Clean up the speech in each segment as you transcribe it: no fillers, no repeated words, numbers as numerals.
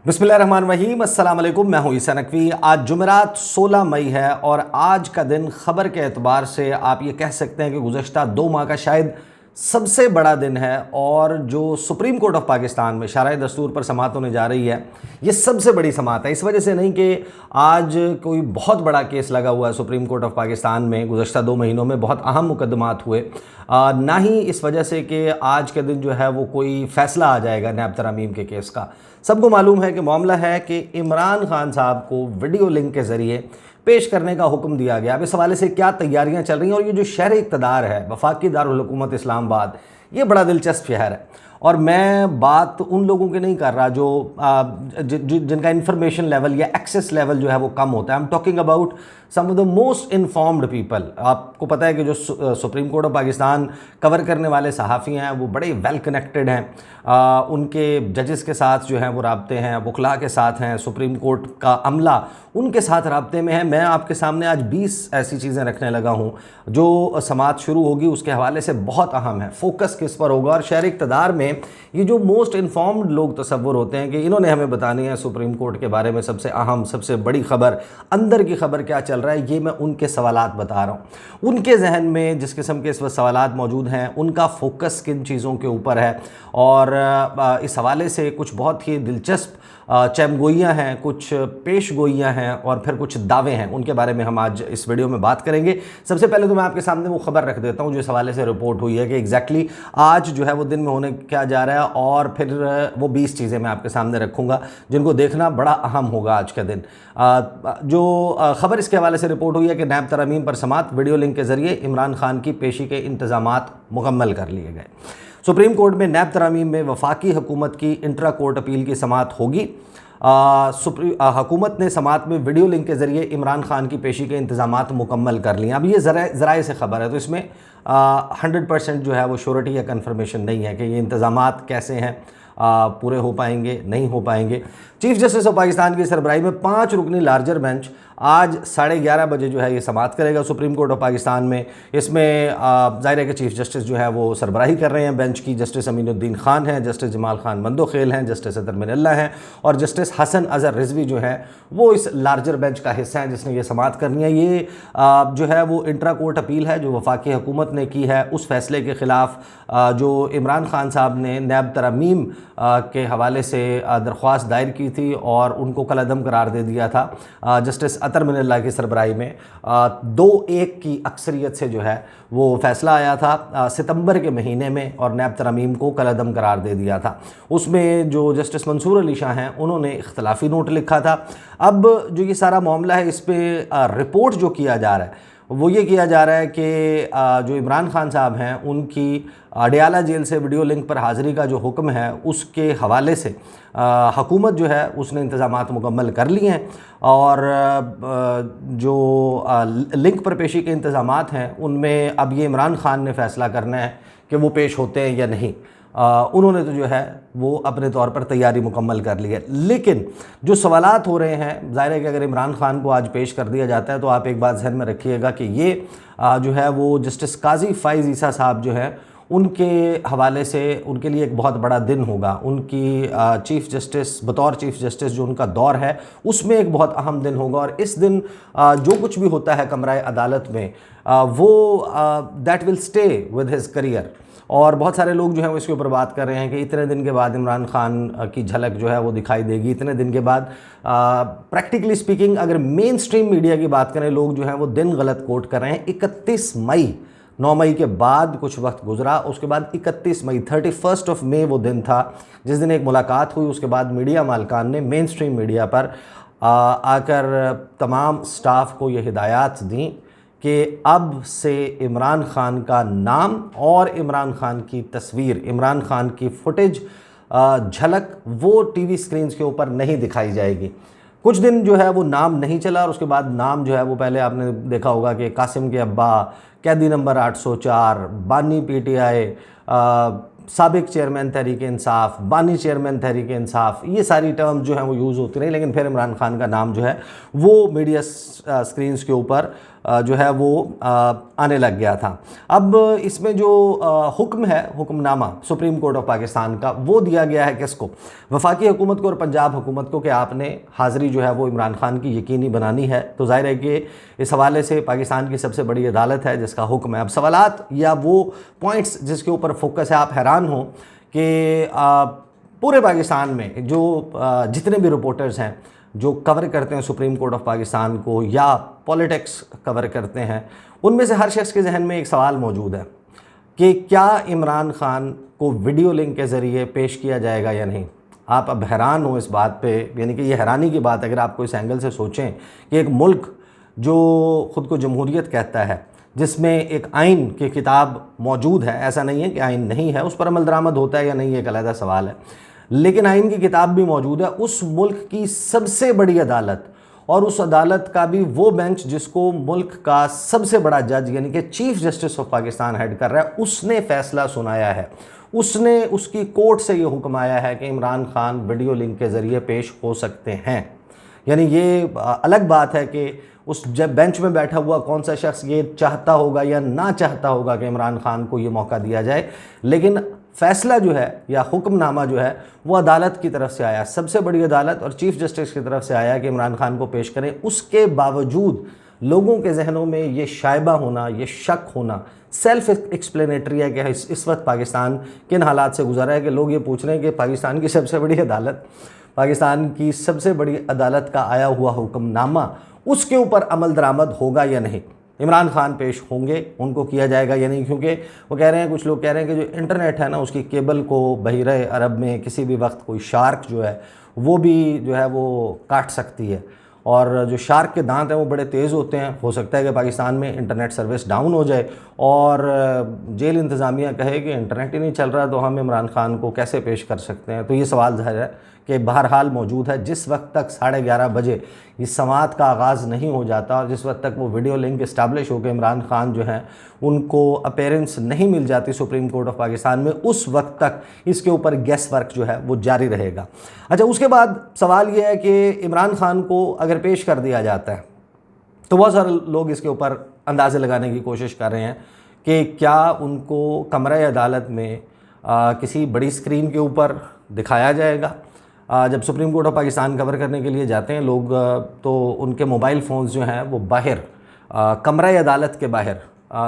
बिस्मिल्लाहिर्रहमानिर्रहीम, अस्सलाम वालेकुम। मैं हूं ईसा नकवी। आज जुमेरात 16 मई है और आज का दिन खबर के एतबार से आप ये कह सकते हैं कि गुज़श्ता 2 माह का शायद सबसे बड़ा दिन है। और जो सुप्रीम कोर्ट ऑफ पाकिस्तान में शरअ दस्तूर पर समाअत होने जा रही है, ये सबसे बड़ी समाअत है। इस वजह से नहीं कि आज कोई बहुत बड़ा केस लगा हुआ है सुप्रीम कोर्ट ऑफ पाकिस्तान में, गुज़श्ता 2 महीनों में बहुत अहम मुकदमात हुए, ना ही इस वजह से कि आज के दिन जो है वो कोई फ़ैसला आ जाएगा नैब तरमीम के केस का। सबको मालूम है कि मामला है कि इमरान खान साहब को वीडियो लिंक के ज़रिए पेश करने का हुक्म दिया गया। अब इस हवाले से क्या तैयारियां चल रही हैं, और ये जो शहर इक़्तिदार है वफाकी दारुल हुकूमत इस्लामाबाद, ये बड़ा दिलचस्प शहर है। और मैं बात उन लोगों की नहीं कर रहा जो जिनका इंफॉर्मेशन लेवल या एक्सेस लेवल जो है वो कम होता है। I am talking about some of the most informed people. आपको पता है कि जो supreme court of Pakistan cover करने वाले सहाफ़ी हैं वो बड़े वेल कनेक्टेड हैं। उनके जजेस के साथ जो हैं वो राब्ते हैं, वकला के साथ हैं, सुप्रीम कोर्ट का अमला उनके साथ राब्ते में है। मैं आपके सामने आज 20 ऐसी चीज़ें रखने लगा हूँ जो समाअत शुरू होगी उसके हवाले से बहुत अहम है। फोकस किस पर होगा, और शहर इक़्तिदार में ये जो मोस्ट इन्फॉर्म्ड लोग तसव्वुर होते हैं कि इन्होंने हमें बतानी है सुप्रीम कोर्ट के बारे में सबसे अहम, सबसे बड़ी खबर, अंदर की खबर क्या चल रहा है, ये मैं उनके सवालात बता रहा हूँ। उनके जहन में जिस किस्म के इस वक्त सवालात मौजूद हैं, उनका फोकस किन चीज़ों के ऊपर है। और इस हवाले से कुछ बहुत ही दिलचस्प चमगोइयाँ हैं, कुछ पेश गोइयाँ हैं और फिर कुछ दावे हैं, उनके बारे में हम आज इस वीडियो में बात करेंगे। सबसे पहले तो मैं आपके सामने वो खबर रख देता हूँ जो इस हवाले से रिपोर्ट हुई है कि एग्जैक्टली आज जो है वो दिन में होने क्या जा रहा है, और फिर वो 20 चीज़ें मैं आपके सामने रखूँगा जिनको देखना बड़ा अहम होगा आज का दिन। जो खबर इसके हवाले से रिपोर्ट हुई है कि नैब तरमीम पर समाअत, वीडियो लिंक के ज़रिए इमरान खान की पेशी के इंतज़ामात मुकम्मल कर लिए गए। सुप्रीम कोर्ट में नैब तरमीम में वफाकी हुकूमत की इंट्रा कोर्ट अपील की समाअत होगी। हुकूमत ने समाअत में वीडियो लिंक के ज़रिए इमरान खान की पेशी के इंतज़ामात मुकम्मल कर लिए। अब ये ज़राए से ख़बर है तो इसमें 100% जो है वो श्योरिटी या कन्फर्मेशन नहीं है कि ये इंतज़ामात कैसे हैं, पूरे हो पाएंगे नहीं हो पाएंगे। चीफ जस्टिस ऑफ पाकिस्तान की सरबराही में 5 रुकनी लार्जर बेंच आज 11:30 बजे जो है ये समाअत करेगा सुप्रीम कोर्ट ऑफ पाकिस्तान में। इसमें ज़ाहिर है कि चीफ जस्टिस जो है वो सरबराही कर रहे हैं बेंच की। जस्टिस अमीनुद्दीन खान हैं, जस्टिस जमाल खान मंदोखेल हैं, जस्टिस अतर मिनल्ला हैं और जस्टिस हसन अज़हर रिजवी जो है वो इस लार्जर बेंच का हिस्सा है जिसने ये समाअत करनी है। ये जो है वो इंट्रा कोर्ट अपील है जो वफाकी हुकूमत ने की है उस फैसले के ख़िलाफ़ जो इमरान खान साहब ने नैब तरमीम के हवाले से दरख्वास्त दायर की थी और उनको कलअदम करार दे दिया था। जस्टिस अतर मिनल्ला की सरबराही में 2-1 की अक्सरियत से जो है वो फ़ैसला आया था सितंबर के महीने में और नैब तरमीम को कलअदम करार दे दिया था। उसमें जो जस्टिस मंसूर अली शाह हैं उन्होंने इख्तलाफी नोट लिखा था। अब जो ये सारा मामला है इस पर रिपोर्ट जो किया जा रहा है वो ये किया जा रहा है कि जो इमरान खान साहब हैं उनकी अडियाला जेल से वीडियो लिंक पर हाज़िरी का जो हुक्म है उसके हवाले से हुकूमत जो है उसने इंतज़ामात मुकम्मल कर लिए हैं और जो लिंक पर पेशी के इंतज़ामात हैं उनमें अब ये इमरान खान ने फ़ैसला करना है कि वो पेश होते हैं या नहीं। उन्होंने तो जो है वो अपने तौर पर तैयारी मुकम्मल कर ली है। लेकिन जो सवालात हो रहे हैं, ज़ाहिर है कि अगर इमरान खान को आज पेश कर दिया जाता है तो आप एक बात ज़हन में रखिएगा कि ये जो है वो जस्टिस काजी फ़ाइज़ ईसा साहब जो है उनके हवाले से उनके लिए एक बहुत बड़ा दिन होगा। उनकी चीफ़ जस्टिस बतौर चीफ़ जस्टिस जो उनका दौर है उसमें एक बहुत अहम दिन होगा और इस दिन जो कुछ भी होता है कमरा अदालत में वो that will stay with his career. और बहुत सारे लोग जो हैं वो इसके ऊपर बात कर रहे हैं कि इतने दिन के बाद इमरान खान की झलक जो है वो दिखाई देगी, इतने दिन के बाद। प्रैक्टिकली स्पीकिंग अगर मेन स्ट्रीम मीडिया की बात करें, लोग जो हैं वो दिन गलत कोट कर रहे हैं। 31 मई 9 मई के बाद कुछ वक्त गुजरा, उसके बाद 31 मई 31 मई वो दिन था जिस दिन एक मुलाकात हुई। उसके बाद मीडिया मालकान ने मेन स्ट्रीम मीडिया पर आकर तमाम स्टाफ को ये हिदायत दी कि अब से इमरान खान का नाम और इमरान खान की तस्वीर, इमरान खान की फुटेज, झलक वो टीवी स्क्रीन्स के ऊपर नहीं दिखाई जाएगी। कुछ दिन जो है वो नाम नहीं चला और उसके बाद नाम जो है वो पहले आपने देखा होगा कि कासिम के अब्बा, कैदी नंबर 804, बानी PTI, साबिक चेयरमैन तहरीक इंसाफ, बानी चेयरमैन तहरीक इंसाफ, ये सारी टर्म्स जो हैं वो यूज़ होती रही। लेकिन फिर इमरान खान का नाम जो है वो मीडिया स्क्रीन्स के ऊपर जो है वो आने लग गया था। अब इसमें जो हुक्म है, hukamnama supreme court of Pakistan का, वो दिया गया है किसको? वफाकी हुकूमत को और पंजाब हुकूमत को, कि आपने हाज़िरी जो है वो इमरान खान की यकीनी बनानी है। तो ज़ाहिर है कि इस हवाले से पाकिस्तान की सबसे बड़ी अदालत है जिसका हुक्म है। अब सवालात या वो पॉइंट्स जिसके ऊपर फोकस है, आप हैरान हो कि पूरे पाकिस्तान में जो जितने भी रिपोर्टर्स हैं जो कवर करते हैं सुप्रीम कोर्ट ऑफ पाकिस्तान को या पॉलिटिक्स कवर करते हैं, उनमें से हर शख्स के जहन में एक सवाल मौजूद है कि क्या इमरान खान को वीडियो लिंक के ज़रिए पेश किया जाएगा या नहीं। आप अब हैरान हो इस बात पे, यानी कि ये हैरानी की बात, अगर आपको इस एंगल से सोचें कि एक मुल्क जो ख़ुद को जमहूरियत कहता है, जिसमें एक आइन की किताब मौजूद है, ऐसा नहीं है कि आइन नहीं है, उस पर अमल दरामद होता है या नहीं, एक अलग सवाल है, लेकिन आइन की किताब भी मौजूद है। उस मुल्क की सबसे बड़ी अदालत, और उस अदालत का भी वो बेंच जिसको मुल्क का सबसे बड़ा जज यानी कि chief justice of Pakistan head कर रहा है, उसने फ़ैसला सुनाया है, उसने उसकी कोर्ट से ये हुक्म आया है कि इमरान खान वीडियो लिंक के ज़रिए पेश हो सकते हैं। यानी ये अलग बात है कि उस जब बेंच में बैठा हुआ कौन सा शख्स ये चाहता होगा या ना चाहता होगा कि इमरान खान को ये मौका दिया जाए, लेकिन फ़ैसला जो है या हुक्मनामा जो है वो अदालत की तरफ से आया, सबसे बड़ी अदालत और चीफ जस्टिस की तरफ से आया कि इमरान खान को पेश करें। उसके बावजूद लोगों के जहनों में ये शायबा होना, ये शक होना सेल्फ एक्सप्लेनेटरी है कि इस वक्त पाकिस्तान किन हालात से गुजरा है कि लोग ये पूछ रहे हैं कि पाकिस्तान की सबसे बड़ी अदालत, पाकिस्तान की सबसे बड़ी अदालत का आया हुआ हुक्मनामा, उसके ऊपर अमल दरामद होगा या नहीं, इमरान खान पेश होंगे, उनको किया जाएगा या नहीं। क्योंकि वो कह रहे हैं, कुछ लोग कह रहे हैं कि जो इंटरनेट है ना, उसकी केबल को बहिरे अरब में किसी भी वक्त कोई शार्क जो है वो भी जो है वो काट सकती है, और जो शार्क के दांत हैं वो बड़े तेज़ होते हैं। हो सकता है कि पाकिस्तान में इंटरनेट सर्विस डाउन हो जाए और जेल इंतज़ामिया कहे कि इंटरनेट ही नहीं चल रहा तो हम इमरान खान को कैसे पेश कर सकते हैं। तो ये सवाल ज़ाहिर है कि बहरहाल मौजूद है। जिस वक्त तक 11:30 बजे इस समाअत का आगाज़ नहीं हो जाता और जिस वक्त तक वो वीडियो लिंक इस्टेब्लिश हो के इमरान खान जो हैं उनको अपीयरेंस नहीं मिल जाती सुप्रीम कोर्ट ऑफ पाकिस्तान में, उस वक्त तक इसके ऊपर गैस वर्क जो है वो जारी रहेगा। अच्छा, उसके बाद सवाल ये है कि इमरान खान को अगर पेश कर दिया जाता है तो बहुत सारे लोग इसके ऊपर अंदाज़े लगाने की कोशिश कर रहे हैं कि क्या उनको कमरे अदालत में किसी बड़ी स्क्रीन के ऊपर दिखाया जाएगा। जब supreme court of Pakistan cover करने के लिए जाते हैं लोग तो उनके मोबाइल फ़ोन्स जो हैं वो बाहर कमरा अदालत के बाहर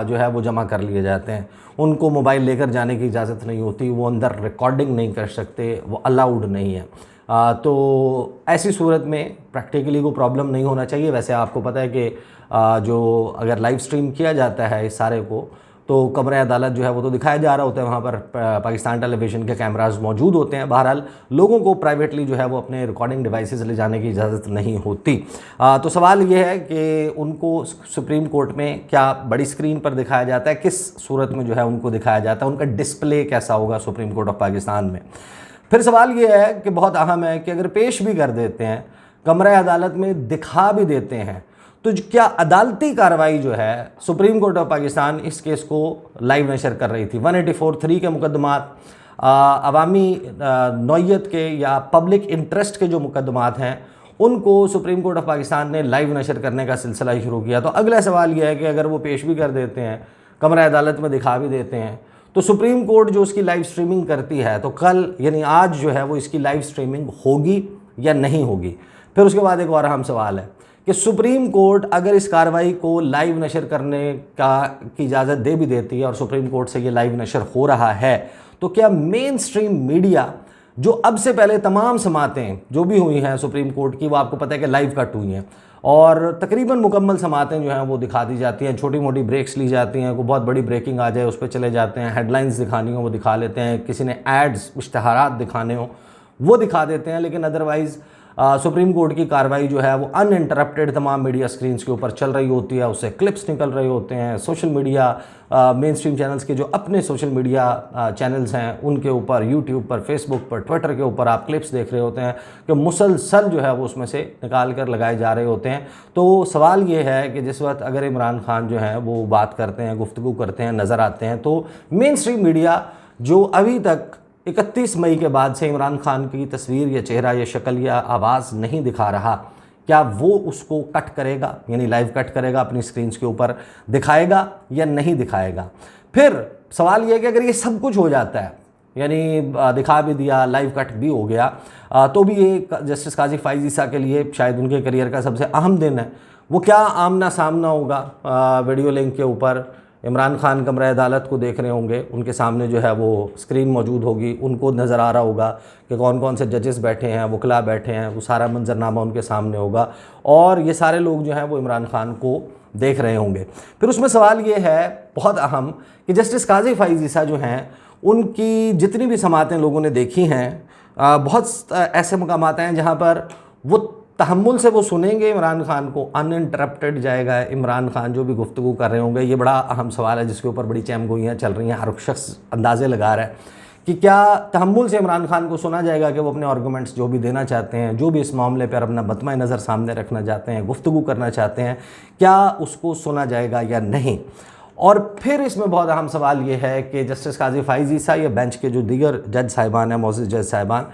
जो है वो जमा कर लिए जाते हैं। उनको मोबाइल लेकर जाने की इजाज़त नहीं होती, वो अंदर रिकॉर्डिंग नहीं कर सकते, वो अलाउड नहीं है। तो ऐसी सूरत में प्रैक्टिकली को प्रॉब्लम नहीं होना चाहिए। वैसे आपको पता है कि जो अगर लाइव स्ट्रीम किया जाता है इस सारे को तो कमरे अदालत जो है वो तो दिखाया जा रहा होता है, वहाँ पर पाकिस्तान टेलीविज़न के कैमरास मौजूद होते हैं। बहरहाल लोगों को प्राइवेटली जो है वो अपने रिकॉर्डिंग डिवाइसेस ले जाने की इजाज़त नहीं होती। तो सवाल ये है कि उनको सुप्रीम कोर्ट में क्या बड़ी स्क्रीन पर दिखाया जाता है, किस सूरत में जो है उनको दिखाया जाता है, उनका डिस्प्ले कैसा होगा सुप्रीम कोर्ट ऑफ पाकिस्तान में। फिर सवाल ये है कि बहुत अहम है कि अगर पेश भी कर देते हैं, कमरा अदालत में दिखा भी देते हैं, तो क्या अदालती कार्रवाई जो है सुप्रीम कोर्ट ऑफ पाकिस्तान इस केस को लाइव नशर कर रही थी। 184(3) के मुकदमात, अवामी नौयत के या पब्लिक इंटरेस्ट के जो मुकदमात हैं उनको सुप्रीम कोर्ट ऑफ पाकिस्तान ने लाइव नशर करने का सिलसिला ही शुरू किया। तो अगला सवाल यह है कि अगर वो पेश भी कर देते हैं, कमरा अदालत में दिखा भी देते हैं, तो सुप्रीम कोर्ट जो उसकी लाइव स्ट्रीमिंग करती है तो कल यानी आज जो है वो इसकी लाइव स्ट्रीमिंग होगी या नहीं होगी। फिर उसके बाद एक और अहम सवाल है कि सुप्रीम कोर्ट अगर इस कार्रवाई को लाइव नशर करने की इजाज़त दे भी देती है और सुप्रीम कोर्ट से ये लाइव नशर हो रहा है, तो क्या मेन स्ट्रीम मीडिया जो अब से पहले तमाम समातें जो भी हुई हैं सुप्रीम कोर्ट की, वो आपको पता है कि लाइव कट हुई हैं और तकरीबन मुकम्मल समातें जो हैं वो दिखा दी जाती हैं, छोटी मोटी ब्रेक्स ली जाती हैं, कोई बहुत बड़ी ब्रेकिंग आ जाए उस पर चले जाते हैं, हेडलाइंस दिखानी हो वो दिखा लेते हैं, किसी ने एड्स इश्तहारात दिखाने हो वो दिखा देते हैं, लेकिन अदरवाइज़ सुप्रीम कोर्ट की कार्रवाई जो है वो अनइंटरप्टेड तमाम मीडिया स्क्रीन्स के ऊपर चल रही होती है, उससे क्लिप्स निकल रहे होते हैं। Social media main stream channels के जो अपने सोशल मीडिया चैनल्स हैं उनके ऊपर, यूट्यूब पर, फेसबुक पर, ट्विटर के ऊपर आप क्लिप्स देख रहे होते हैं कि मुसलसल जो है वो उसमें से निकाल कर लगाए जा रहे होते हैं। तो सवाल ये है कि जिस वक्त अगर इमरान खान जो है वो बात करते हैं, गुफ्तगू करते हैं, नज़र आते हैं, तो मेन स्ट्रीम मीडिया जो अभी तक 31 मई के बाद से इमरान खान की तस्वीर या चेहरा या शक्ल या आवाज़ नहीं दिखा रहा, क्या वो उसको कट करेगा, यानी लाइव कट करेगा, अपनी स्क्रीन के ऊपर दिखाएगा या नहीं दिखाएगा। फिर सवाल ये है कि अगर ये सब कुछ हो जाता है, यानी दिखा भी दिया, लाइव कट भी हो गया, तो भी ये जस्टिस काजी फ़ाइज़ ईसा के लिए शायद उनके करियर का सबसे अहम दिन है। वो क्या आमना सामना होगा वीडियो लिंक के ऊपर, इमरान खान कमरा अदालत को देख रहे होंगे, उनके सामने जो है वो स्क्रीन मौजूद होगी, उनको नज़र आ रहा होगा कि कौन कौन से जजेस बैठे हैं, वकला बैठे हैं, वो सारा मंजरनामा उनके सामने होगा और ये सारे लोग जो हैं वो इमरान खान को देख रहे होंगे। फिर उसमें सवाल ये है बहुत अहम कि जस्टिस काजी फ़ाइज़ ईसा जो हैं, उनकी जितनी भी समातें लोगों ने देखी हैं, बहुत ऐसे मकामात हैं जहाँ पर वो तहम्मुल से वो सुनेंगे इमरान खान को, अनइंटरप्टेड जाएगा इमरान खान जो भी गुफ्तगू कर रहे होंगे। ये बड़ा अहम सवाल है जिसके ऊपर बड़ी चहमगोइयाँ चल रही हैं। हर शख्स अंदाज़े लगा रहा है कि क्या तहम्मुल से इमरान खान को सुना जाएगा कि वो अपने आर्गूमेंट्स जो भी देना चाहते हैं, जो भी इस मामले पर अपना मतमा नज़र सामने रखना चाहते हैं, गुफ्तगू करना चाहते हैं, क्या उसको सुना जाएगा या नहीं। और फिर इसमें बहुत अहम सवाल ये है कि जस्टिस काजी फ़ाइज़ ईसा या बेंच के जो दीगर जज साहिबान हैं, मोअज़्ज़ज़ जज साहिबान,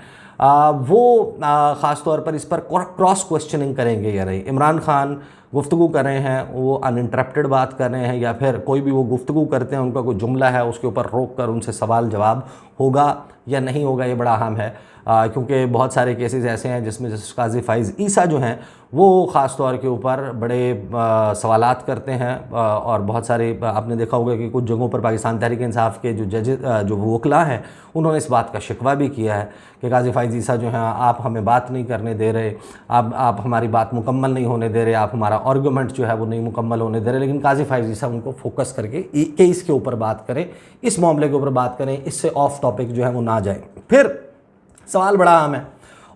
वो ख़ास तौर पर इस पर क्रॉस क्वेश्चनिंग करेंगे या नहीं। इमरान खान गुफ्तगू कर रहे हैं, वो अनइंटरप्टेड बात कर रहे हैं, या फिर कोई भी वो गुफ्तगू करते हैं, उनका कोई जुमला है उसके ऊपर रोक कर उनसे सवाल जवाब होगा या नहीं होगा। ये बड़ा अहम है क्योंकि बहुत सारे केसेस ऐसे हैं जिसमें जस्टिस काजी फ़ाइज़ ईसा जो हैं वो ख़ास तौर के ऊपर बड़े सवालात करते हैं और बहुत सारे आपने देखा होगा कि कुछ जगहों पर पाकिस्तान तहरीक इंसाफ के जो जज जो वकला हैं उन्होंने इस बात का शिकवा भी किया है कि काजी फ़ाइज़ ईसा जो हैं, आप हमें बात नहीं करने दे रहे, आप हमारी बात मुकम्मल नहीं होने दे रहे, आप हमारा आर्गूमेंट जो है वो नहीं मुकम्मल होने दे रहे। लेकिन काजी फ़ाइज़ ईसा उनको फोकस करके केस के ऊपर बात करें, इस मामले के ऊपर बात करें, इससे ऑफ टॉपिक जो है वो ना जाए। फिर सवाल बड़ा अहम है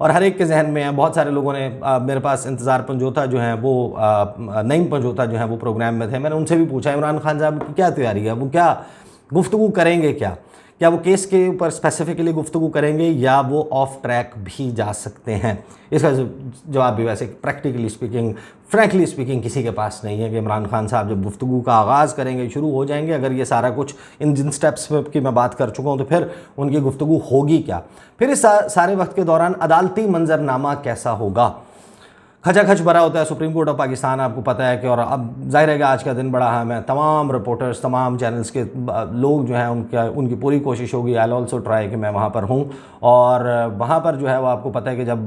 और हर एक के जहन में है। बहुत सारे लोगों ने मेरे पास इंतज़ार पंजोता जो हैं वो नईम पंजोता जो हैं वो प्रोग्राम में थे, मैंने उनसे भी पूछा इमरान खान साहब की क्या तैयारी है, वो क्या गुफ्तगू करेंगे, क्या वो केस के ऊपर स्पेसिफिकली गुफ्तगू करेंगे या वो ऑफ ट्रैक भी जा सकते हैं। इसका जवाब भी वैसे प्रैक्टिकली स्पीकिंग, फ्रैंकली स्पीकिंग किसी के पास नहीं है कि इमरान खान साहब जब गुफ्तगू का आगाज़ करेंगे, शुरू हो जाएंगे, अगर ये सारा कुछ इन जिन स्टेप्स की मैं बात कर चुका हूँ तो फिर उनकी गुफ्तगू होगी क्या। फिर इस सारे वक्त के दौरान अदालती मंजरनामा कैसा होगा। खचाखच भरा होता है सुप्रीम कोर्ट ऑफ पाकिस्तान, आपको पता है कि, और अब जाहिर है कि आज का दिन बड़ा अहम है। तमाम रिपोर्टर्स, तमाम चैनल्स के लोग जो हैं उनकी पूरी कोशिश होगी, आई ऑल्सो ट्राई कि मैं वहाँ पर हूँ। और वहाँ पर जो है वो आपको पता है कि जब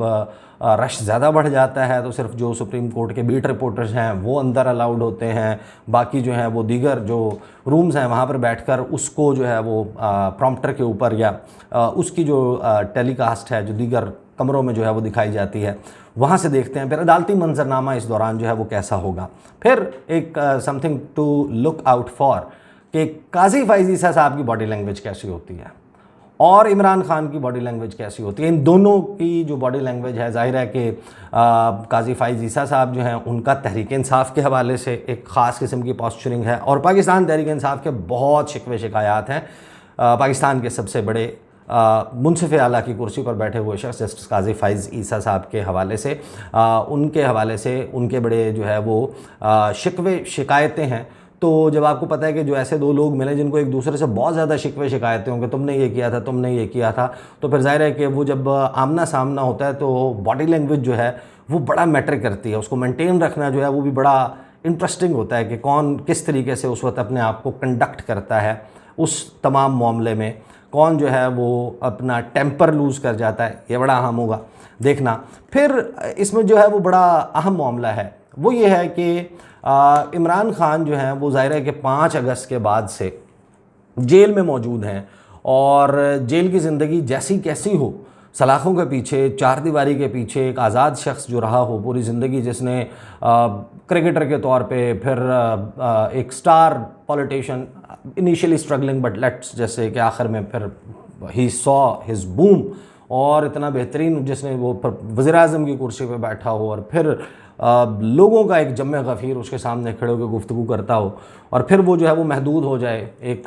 रश ज़्यादा बढ़ जाता है तो सिर्फ जो सुप्रीम कोर्ट के बीट रिपोर्टर्स हैं वो अंदर अलाउड होते हैं, बाकी जो है वो दीगर जो रूम्स हैं वहाँ पर बैठकर उसको जो है वो प्रॉम्प्टर के ऊपर या उसकी जो टेलीकास्ट है जो दीगर कमरों में जो है वो दिखाई जाती है, वहाँ से देखते हैं। फिर अदालती मंजरनामा इस दौरान जो है वो कैसा होगा। फिर एक something to look out for कि काजी फ़ाइज़ ईसा साहब की बॉडी लैंग्वेज कैसी होती है और इमरान खान की बॉडी लैंग्वेज कैसी होती है। इन दोनों की जो बॉडी लैंग्वेज है, जाहिर है कि काजी फ़ाइज़ ईसा साहब जो हैं उनका तहरीक इंसाफ के हवाले से एक ख़ास किस्म की पॉस्चरिंग है और पाकिस्तान तहरीक इंसाफ के बहुत शिकवे शिकायत हैं। पाकिस्तान के सबसे बड़े मुंसिफ़ आला की कुर्सी पर बैठे हुए शख्स जस्टिस काजी फ़ाइज़ ईसा साहब के हवाले से, उनके हवाले से उनके बड़े जो है वो शिकवे शिकायतें हैं। तो जब आपको पता है कि जो ऐसे दो लोग मिले जिनको एक दूसरे से बहुत ज़्यादा शिकवे शिकायतें होंगे, तुमने ये किया था, तुमने ये किया था, तो फिर ज़ाहिर है कि वो जब आमना सामना होता है तो बॉडी लैंग्वेज जो है वो बड़ा मैटर करती है। उसको मेंटेन रखना जो है वो भी बड़ा इंटरेस्टिंग होता है कि कौन किस तरीके से उस वक्त अपने आप को कंडक्ट करता है उस तमाम मामले में, कौन जो है वो अपना टेम्पर लूज़ कर जाता है। ये बड़ा अहम होगा देखना। फिर इसमें जो है वो बड़ा अहम मामला है वो ये है कि इमरान खान जो हैं वो ज़ाहिर है कि 5 अगस्त के बाद से जेल में मौजूद हैं और जेल की ज़िंदगी जैसी कैसी हो, सलाखों के पीछे, चार दीवारी के पीछे एक आज़ाद शख्स जो रहा हो पूरी ज़िंदगी, जिसने क्रिकेटर के तौर पे, फिर एक star politician, initially struggling but let's जैसे कि आखिर में फिर ही सॉ हिज बूम, और इतना बेहतरीन जिसने वो वज़ीर-ए-आज़म की कुर्सी पे बैठा हो और फिर लोगों का एक जम्मे गफ़ीर उसके सामने खड़े होकर गुफ्तगू करता हो और फिर वो जो है वो महदूद हो जाए एक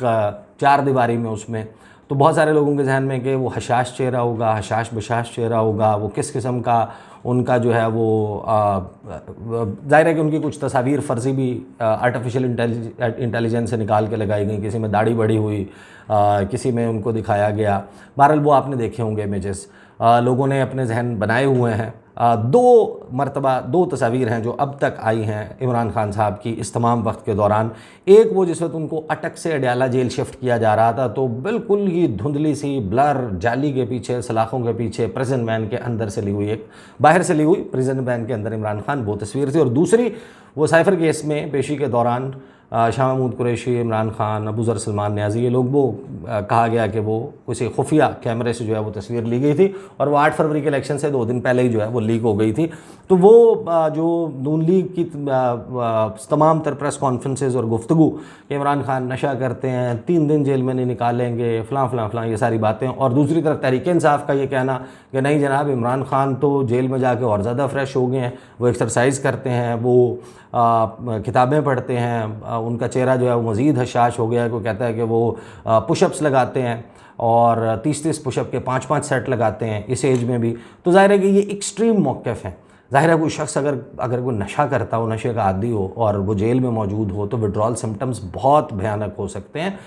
चार दीवारी में उसमें। तो बहुत सारे लोगों के जहन में कि वो हशाश चेहरा होगा, हशाश बशाश चेहरा होगा, वो किस किस्म का उनका जो है वो ज़ाहिर है कि उनकी कुछ तस्वीर फ़र्ज़ी भी आर्टिफिशियल इंटेलिजेंस से निकाल के लगाई गई, किसी में दाढ़ी बड़ी हुई, किसी में उनको दिखाया गया। बहरहाल वो आपने देखे होंगे इमेजेस, लोगों ने अपने जहन बनाए हुए हैं दो मरतबा दो तस्वीर हैं जो अब तक आई हैं इमरान खान साहब की इस तमाम वक्त के दौरान। एक वो जिस वक्त उनको अटक से अडयाला जेल शिफ्ट किया जा रहा था, तो बिल्कुल ही धुंधली सी ब्लर जाली के पीछे, सलाखों के पीछे प्रिजन वैन के अंदर से ली हुई, एक बाहर से ली हुई प्रिजन वैन के अंदर इमरान खान, वो तस्वीर थी। और दूसरी वो साइफर केस में पेशी के दौरान शाह महमूद कुरैशी, इमरान खान, अबू ज़र सलमान न्याज़ी, ये लोग वो कहा गया कि वो किसी खुफिया कैमरे से जो है वो तस्वीर ली गई थी और वो 8 फरवरी के इलेक्शन से 2 दिन पहले ही जो है वो लीक हो गई थी। तो वो जो नून लीग की तमाम तर प्रेस कॉन्फ्रेंसेज और गुफ्तगू कि इमरान खान नशा करते हैं, 3 दिन जेल में नहीं निकालेंगे, फ़लाँ फ़लाँ फ़लाँ, ये सारी बातें। और दूसरी तरफ तहरीक इंसाफ का ये कहना कि नहीं जनाब, इमरान खान तो जेल में जाके और ज़्यादा फ्रेश हो गए हैं, वो एक्सरसाइज करते हैं, वो किताबें पढ़ते हैं, उनका चेहरा जो है वो मज़ीद हशाश हो गया है। कोई कहता है कि वो पुशअप्स लगाते हैं और 30-30 पुशअप के 5-5 सेट लगाते हैं इस एज में भी। तो ज़ाहिर है कि ये एक्सट्रीम मौक़िफ़ हैं। ज़ाहिर है कोई शख्स अगर कोई नशा करता हो, नशे का आदी हो और वो जेल में मौजूद हो, तो विड्रॉल सिम्टम्स बहुत भयानक हो सकते हैं।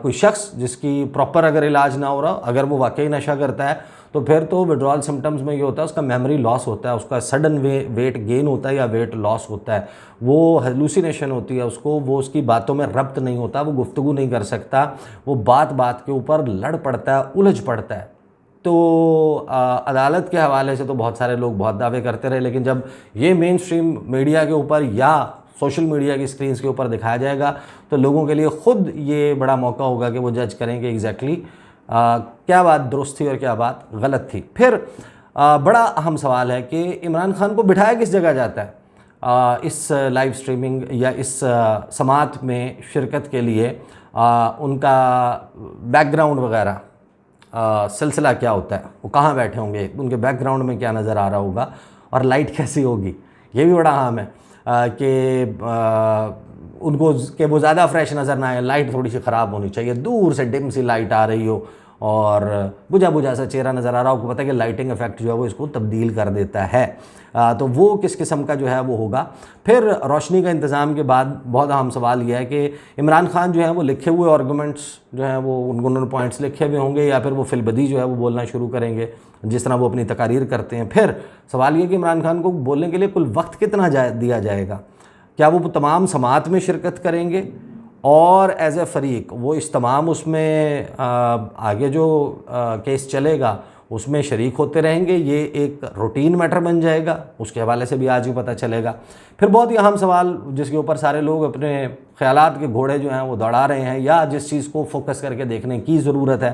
कोई शख्स जिसकी प्रॉपर अगर इलाज ना हो रहा, अगर वो वाकई नशा करता है, तो फिर तो विड्रॉल सिम्टम्स में ये होता है उसका मेमोरी लॉस होता है, उसका सडन वेट गेन होता है या वेट लॉस होता है, वो हेलुसिनेशन होती है उसको, वो उसकी बातों में रब्त नहीं होता, वो गुफ्तगू नहीं कर सकता, वो बात बात के ऊपर लड़ पड़ता है, उलझ पड़ता है। तो अदालत के हवाले से तो बहुत सारे लोग बहुत दावे करते रहे, लेकिन जब ये मेन स्ट्रीम मीडिया के ऊपर या सोशल मीडिया की स्क्रीन्स के ऊपर दिखाया जाएगा, तो लोगों के लिए ख़ुद ये बड़ा मौका होगा कि वो जज करें कि एग्जैक्टली क्या बात दुरुस्त थी और क्या बात गलत थी। फिर बड़ा अहम सवाल है कि इमरान खान को बिठाया किस जगह जाता है इस लाइव स्ट्रीमिंग या इस समात में शिरकत के लिए। उनका बैकग्राउंड वगैरह सिलसिला क्या होता है, वो कहाँ बैठे होंगे, उनके बैकग्राउंड में क्या नज़र आ रहा होगा और लाइट कैसी होगी, ये भी बड़ा अहम है कि उनको कि वो ज़्यादा फ्रेश नज़र ना आए, लाइट थोड़ी सी ख़राब होनी चाहिए, दूर से डिम सी लाइट आ रही हो और बुझा बुझा सा चेहरा नज़र आ रहा हो। आपको पता है कि लाइटिंग इफ़ेक्ट जो है वो इसको तब्दील कर देता है। तो वो किस किस्म का जो है वो होगा। फिर रोशनी का इंतज़ाम के बाद बहुत अहम सवाल यह है कि इमरान खान जो है वो लिखे हुए आर्गूमेंट्स जो हैं वो उन्होंने पॉइंट्स लिखे हुए होंगे या फिर वो फिलबदी जो है वो बोलना शुरू करेंगे जिस तरह वो अपनी तकारीर करते हैं। फिर सवाल ये कि इमरान खान को बोलने के लिए कुल वक्त कितना दिया जाएगा, क्या वो तमाम समात में शिरकत करेंगे और एज ए फ़रीक वो इस तमाम उसमें आगे जो केस चलेगा उसमें शरीक होते रहेंगे, ये एक रूटीन मैटर बन जाएगा, उसके हवाले से भी आज ही पता चलेगा। फिर बहुत ही अहम सवाल जिसके ऊपर सारे लोग अपने ख़यालात के घोड़े जो हैं वो दौड़ा रहे हैं या जिस चीज़ को फोकस करके देखने की ज़रूरत है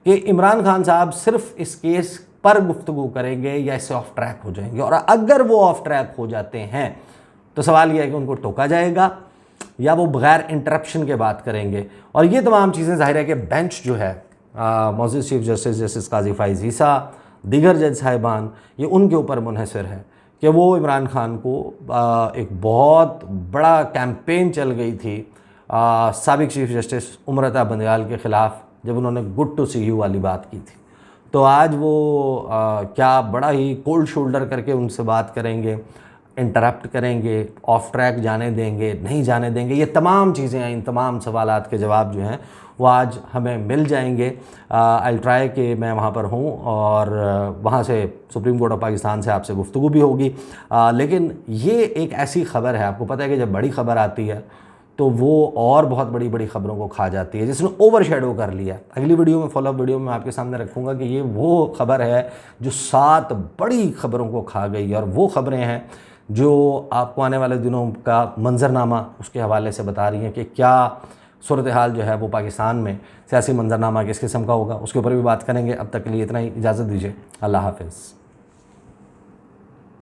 कि इमरान खान साहब सिर्फ इस केस पर गुफ्तगू करेंगे या इससे ऑफ ट्रैक हो जाएंगे, और अगर वो ऑफ ट्रैक हो जाते हैं तो सवाल यह है कि उनको टोका जाएगा या वो बग़ैर इंटरप्शन के बात करेंगे। और ये तमाम चीज़ें ज़ाहिर है कि बेंच जो है मौजूद चीफ जस्टिस काजी फ़ाइज़ ईसा, दीगर जज साहिबान, ये उनके ऊपर मुनहसर है कि वो इमरान खान को एक बहुत बड़ा कैंपेन चल गई थी साबिक़ चीफ जस्टिस उमरता बंदयाल के ख़िलाफ़ जब उन्होंने गुड टू सी यू वाली बात की थी। तो आज वो क्या बड़ा ही कोल्ड शोल्डर करके उनसे बात करेंगे, इंटरप्ट करेंगे, ऑफ ट्रैक जाने देंगे, नहीं जाने देंगे, ये तमाम चीज़ें हैं, इन तमाम सवालात के जवाब जो हैं वो आज हमें मिल जाएंगे। आई ट्राई कि मैं वहाँ पर हूँ और वहाँ से सुप्रीम कोर्ट ऑफ पाकिस्तान से आपसे गुफ्तगू भी होगी। लेकिन ये एक ऐसी ख़बर है, आपको पता है कि जब बड़ी ख़बर आती है तो वो और बहुत बड़ी बड़ी ख़बरों को खा जाती है, जिसने ओवर शेडो कर लिया। अगली वीडियो में, फॉलोअप वीडियो में आपके सामने रखूँगा कि ये वो ख़बर है जो 7 बड़ी ख़बरों को खा गई, और वो ख़बरें हैं जो आपको आने वाले दिनों का मंजरनामा उसके हवाले से बता रही हैं कि क्या सूरत हाल जो है वो पाकिस्तान में सियासी मंजरनामा किस किस्म का होगा, उसके ऊपर भी बात करेंगे। अब तक के लिए इतना ही, इजाज़त दीजिए, अल्लाह हाफ़िज़।